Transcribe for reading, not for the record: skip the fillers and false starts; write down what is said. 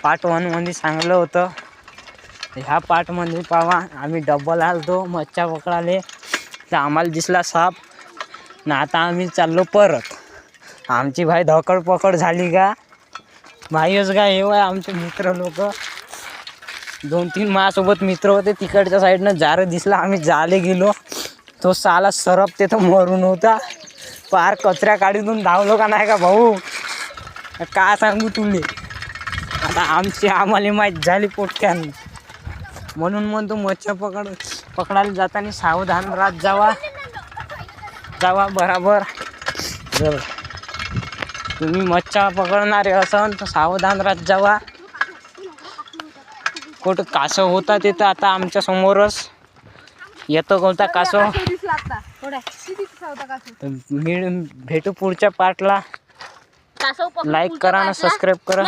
Part 1 मध्ये सांगलं होतं. ह्या पार्टमध्ये पावा आम्ही डबल आलतो मच्छा पकडाले, तर आम्हाला दिसला साप ना. आता आम्ही चाललो परत. आमची भाई धकडपकड झाली का भाईच का हे आमचे मित्र लोक 2-3 माझ्यासोबत मित्र होते. तिकडच्या साईडनं जारं दिसला, आम्ही जाले गेलो. तो साला सरपते तर मरून होता. पार कचऱ्या काढीतून धावलो का नाही का भाऊ, का सांगू तुले. आता आम्हाला माहीत झाली पोटक्यान. म्हणून म्हणतो मच्छा पकडायला जाताना सावधान राहत जावा बराबर. जर तुम्ही मच्छा पकडणारे असाल तर सावधान राहत जावा. कुठं कासव होता तिथं, आता आमच्या समोरच येतो कोणता कासव. भेटू पुढच्या पार्टला. लाईक करा ना सबस्क्राईब करा.